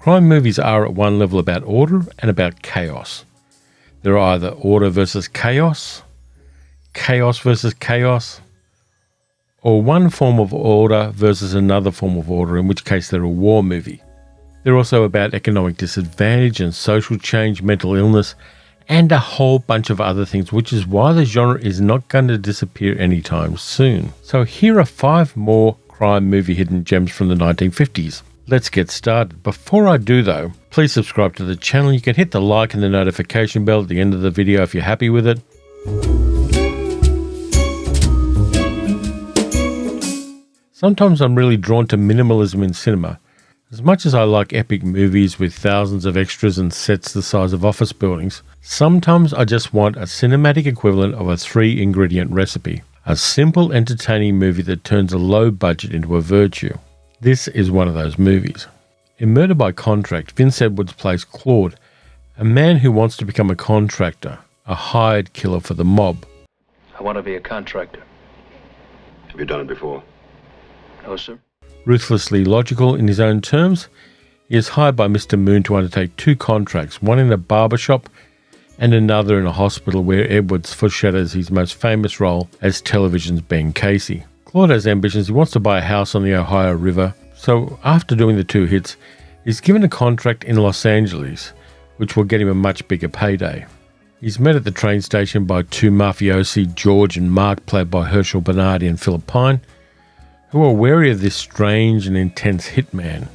Crime movies are at one level about order and about chaos. They're either order versus chaos, chaos versus chaos, or one form of order versus another form of order, in which case they're a war movie. They're also about economic disadvantage and social change, mental illness, and a whole bunch of other things, which is why the genre is not going to disappear anytime soon. So here are 5 more crime movie hidden gems from the 1950s. Let's get started. Before I do though, please subscribe to the channel. You can hit the like and the notification bell at the end of the video if you're happy with it. Sometimes I'm really drawn to minimalism in cinema. As much as I like epic movies with thousands of extras and sets the size of office buildings, sometimes I just want a cinematic equivalent of a 3-ingredient recipe. A simple, entertaining movie that turns a low budget into a virtue. This is one of those movies. In Murder by Contract, Vince Edwards plays Claude, a man who wants to become a contractor, a hired killer for the mob. I want to be a contractor. Have you done it before? No, sir. Ruthlessly logical in his own terms, he is hired by Mr. Moon to undertake 2 contracts, one in a barbershop and another in a hospital, where Edwards foreshadows his most famous role as television's Ben Casey. Claude has ambitions. He wants to buy a house on the Ohio River, so after doing the 2 hits, he's given a contract in Los Angeles, which will get him a much bigger payday. He's met at the train station by 2 mafiosi, George and Mark, played by Herschel Bernardi and Philip Pine, who are wary of this strange and intense hitman.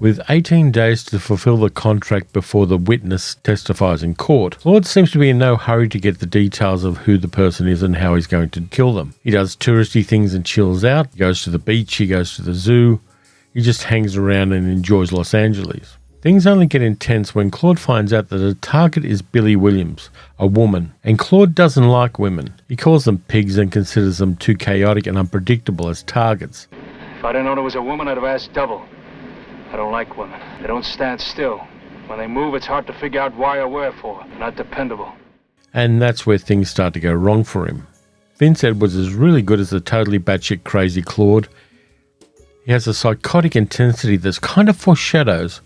With 18 days to fulfill the contract before the witness testifies in court, Claude seems to be in no hurry to get the details of who the person is and how he's going to kill them. He does touristy things and chills out. He goes to the beach, he goes to the zoo. He just hangs around and enjoys Los Angeles. Things only get intense when Claude finds out that the target is Billy Williams, a woman, and Claude doesn't like women. He calls them pigs and considers them too chaotic and unpredictable as targets. If I'd have known it was a woman, I'd have asked double. I don't like women. They don't stand still. When they move, it's hard to figure out why or wherefore. They're not dependable. And that's where things start to go wrong for him. Vince Edwards is really good as the totally batshit crazy Claude. He has a psychotic intensity that's kind of foreshadows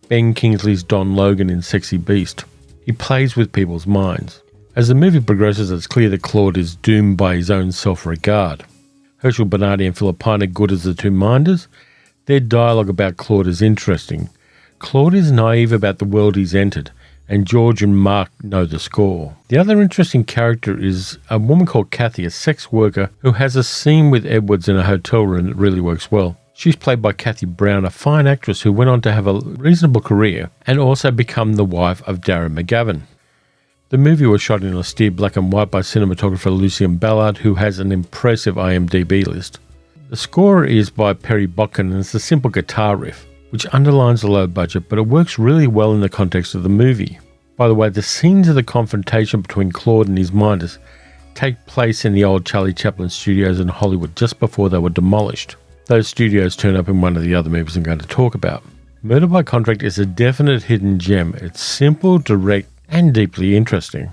Ben Kingsley's Don Logan in Sexy Beast. He plays with people's minds. As the movie progresses, it's clear that Claude is doomed by his own self-regard. Herschel Bernardi and Philip Pine are good as the 2 minders. Their dialogue about Claude is interesting. Claude is naive about the world he's entered, and George and Mark know the score. The other interesting character is a woman called Kathy, a sex worker who has a scene with Edwards in a hotel room that really works well. She's played by Kathy Brown, a fine actress who went on to have a reasonable career and also become the wife of Darren McGavin. The movie was shot in austere black and white by cinematographer Lucien Ballard, who has an impressive IMDb list. The score is by Perry Botkin, and it's a simple guitar riff, which underlines the low budget, but it works really well in the context of the movie. By the way, the scenes of the confrontation between Claude and his minders take place in the old Charlie Chaplin studios in Hollywood just before they were demolished. Those studios turn up in one of the other movies I'm going to talk about. Murder by Contract is a definite hidden gem. It's simple, direct, and deeply interesting.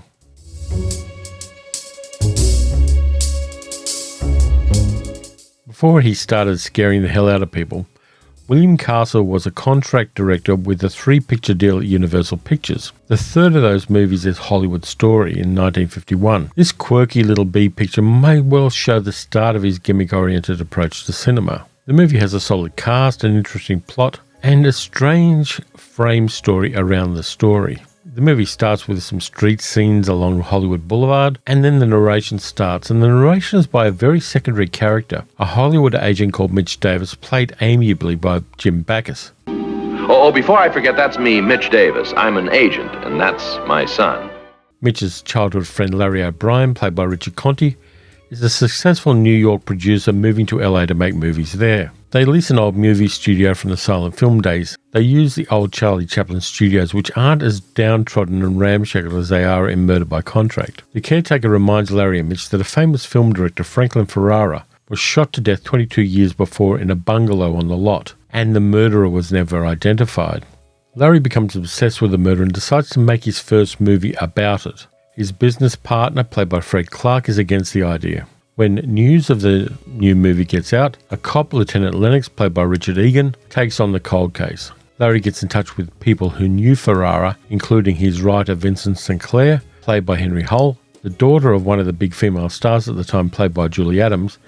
Before he started scaring the hell out of people, William Castle was a contract director with a 3-picture deal at Universal Pictures. The third of those movies is Hollywood Story in 1951. This quirky little B picture may well show the start of his gimmick-oriented approach to cinema. The movie has a solid cast, an interesting plot, and a strange frame story around the story. The movie starts with some street scenes along Hollywood Boulevard, and then the narration starts, and the narration is by a very secondary character, a Hollywood agent called Mitch Davis, played amiably by Jim Backus. Oh, before I forget, that's me, Mitch Davis. I'm an agent, and that's my son. Mitch's childhood friend Larry O'Brien, played by Richard Conte, is a successful New York producer moving to LA to make movies there. They lease an old movie studio from the silent film days. They use the old Charlie Chaplin studios, which aren't as downtrodden and ramshackle as they are in Murder by Contract. The caretaker reminds Larry and Mitch that a famous film director, Franklin Ferrara, was shot to death 22 years before in a bungalow on the lot, and the murderer was never identified. Larry becomes obsessed with the murder and decides to make his first movie about it. His business partner, played by Fred Clark, is against the idea. When news of the new movie gets out, a cop, Lieutenant Lennox, played by Richard Egan, takes on the cold case. Larry gets in touch with people who knew Ferrara, including his writer Vincent Sinclair, played by Henry Hull, the daughter of one of the big female stars at the time, played by Julie Adams,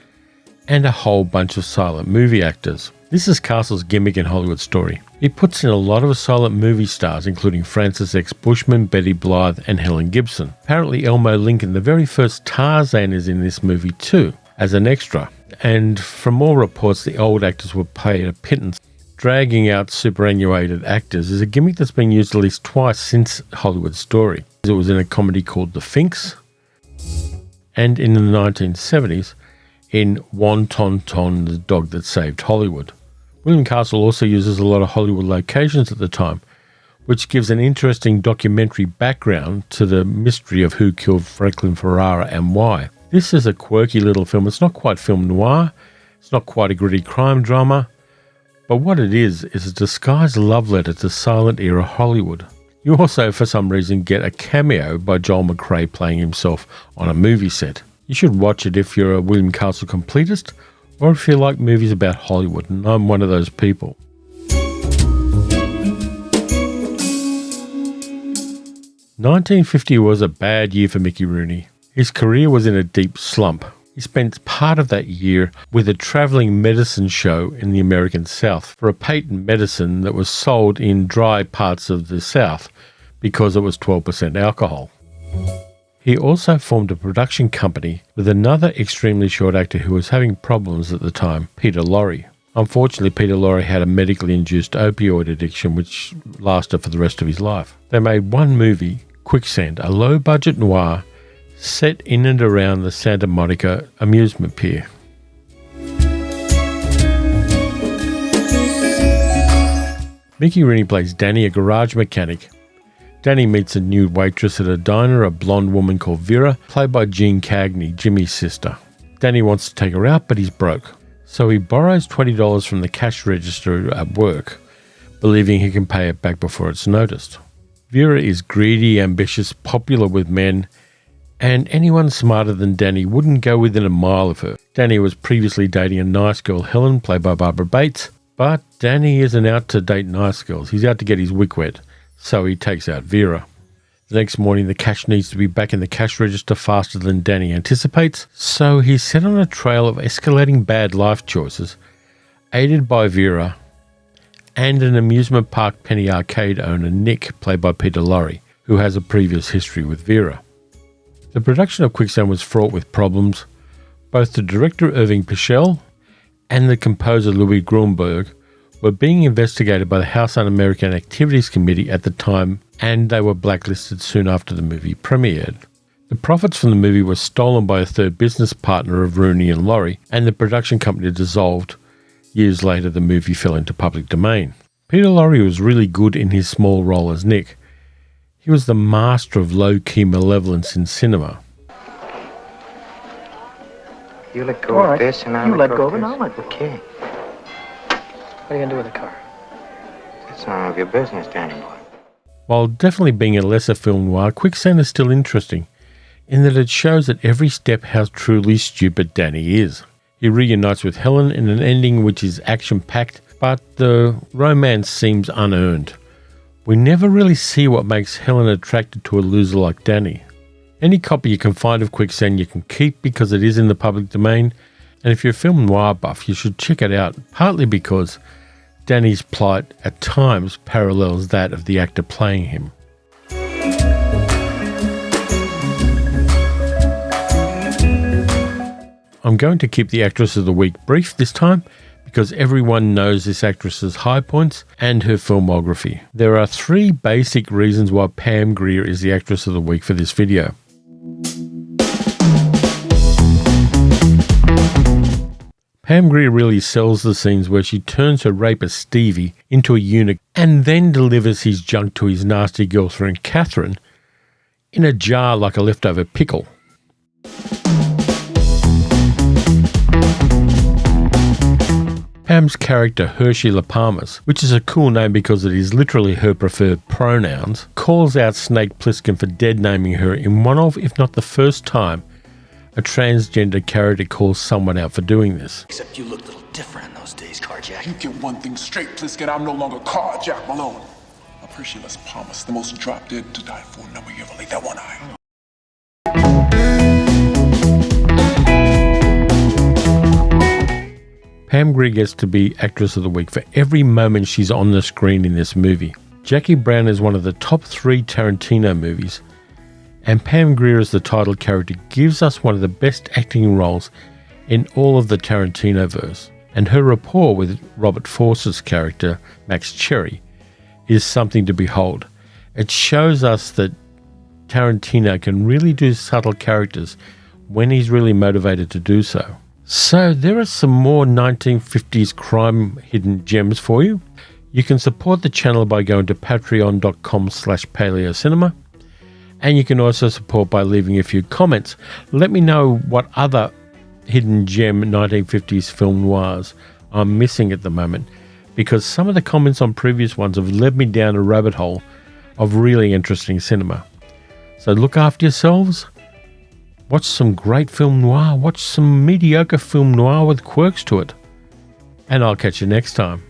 and a whole bunch of silent movie actors. This is Castle's gimmick in Hollywood Story. He puts in a lot of silent movie stars, including Francis X. Bushman, Betty Blythe, and Helen Gibson. Apparently Elmo Lincoln, the very first Tarzan, is in this movie too, as an extra. And from all reports, the old actors were paid a pittance. Dragging out superannuated actors is a gimmick that's been used at least twice since Hollywood Story. It was in a comedy called The Finks, and in the 1970s in Won Ton Ton, the Dog That Saved Hollywood. William Castle also uses a lot of Hollywood locations at the time, which gives an interesting documentary background to the mystery of who killed Franklin Ferrara and why. This is a quirky little film. It's not quite film noir, it's not quite a gritty crime drama, but what it is a disguised love letter to silent era Hollywood. You also, for some reason, get a cameo by Joel McCrea playing himself on a movie set. You should watch it if you're a William Castle completist, or if you like movies about Hollywood, and I'm one of those people. "1950 was a bad year for Mickey Rooney. His career was in a deep slump. He spent part of that year with a travelling medicine show in the American South for a patent medicine that was sold in dry parts of the South because it was 12% alcohol. He also formed a production company with another extremely short actor who was having problems at the time, Peter Lorre. Unfortunately, Peter Lorre had a medically induced opioid addiction which lasted for the rest of his life. They made one movie, Quicksand, a low-budget noir set in and around the Santa Monica amusement pier. Mickey Rooney plays Danny, a garage mechanic. Danny meets a new waitress at a diner, a blonde woman called Vera, played by Jean Cagney, Jimmy's sister. Danny wants to take her out, but he's broke. So he borrows $20 from the cash register at work, believing he can pay it back before it's noticed. Vera is greedy, ambitious, popular with men, and anyone smarter than Danny wouldn't go within a mile of her. Danny was previously dating a nice girl, Helen, played by Barbara Bates, but Danny isn't out to date nice girls. He's out to get his wick wet, so he takes out Vera. The next morning, the cash needs to be back in the cash register faster than Danny anticipates, so he's set on a trail of escalating bad life choices, aided by Vera and an amusement park penny arcade owner, Nick, played by Peter Lorre, who has a previous history with Vera. The production of Quicksand was fraught with problems. Both the director Irving Pichel and the composer Louis Grunberg were being investigated by the House Un-American Activities Committee at the time, and they were blacklisted soon after the movie premiered. The profits from the movie were stolen by a third business partner of Rooney and Lorre, and the production company dissolved. Years later, the movie fell into public domain. Peter Lorre was really good in his small role as Nick. He was the master of low-key malevolence in cinema. You let go of this and I'll let go of it and I'll let go. Okay. What are you going to do with the car? That's none of your business, Danny boy. While definitely being a lesser film noir, Quicksand is still interesting, in that it shows at every step how truly stupid Danny is. He reunites with Helen in an ending which is action-packed, but the romance seems unearned. We never really see what makes Helen attracted to a loser like Danny. Any copy you can find of Quicksand you can keep because it is in the public domain, and if you're a film noir buff you should check it out, partly because Danny's plight at times parallels that of the actor playing him. I'm going to keep the Actress of the Week brief this time, because everyone knows this actress's high points and her filmography. There are 3 basic reasons why Pam Grier is the Actress of the Week for this video. Pam Grier really sells the scenes where she turns her rapist Stevie into a eunuch and then delivers his junk to his nasty girlfriend Catherine in a jar like a leftover pickle. Pam's character, Hershey LaPalmas, which is a cool name because it is literally her preferred pronouns, calls out Snake Plissken for dead naming her in one of, if not the first time, a transgender character calls someone out for doing this. Except you looked a little different in those days, Carjack. You get one thing straight, Pliskin. I'm no longer Carjack Malone. Appreciates Palmas, the most drop-dead to die for number you ever laid that one eye. Pam Grier gets to be Actress of the Week for every moment she's on the screen in this movie. Jackie Brown is one of the top 3 Tarantino movies, and Pam Grier as the title character gives us one of the best acting roles in all of the Tarantino-verse. And her rapport with Robert Forster's character, Max Cherry, is something to behold. It shows us that Tarantino can really do subtle characters when he's really motivated to do so. So there are some more 1950s crime hidden gems for you. You can support the channel by going to patreon.com/paleocinema, and you can also support by leaving a few comments. Let me know what other hidden gem 1950s film noirs I'm missing at the moment, because some of the comments on previous ones have led me down a rabbit hole of really interesting cinema. So look after yourselves. Watch some great film noir. Watch some mediocre film noir with quirks to it. And I'll catch you next time.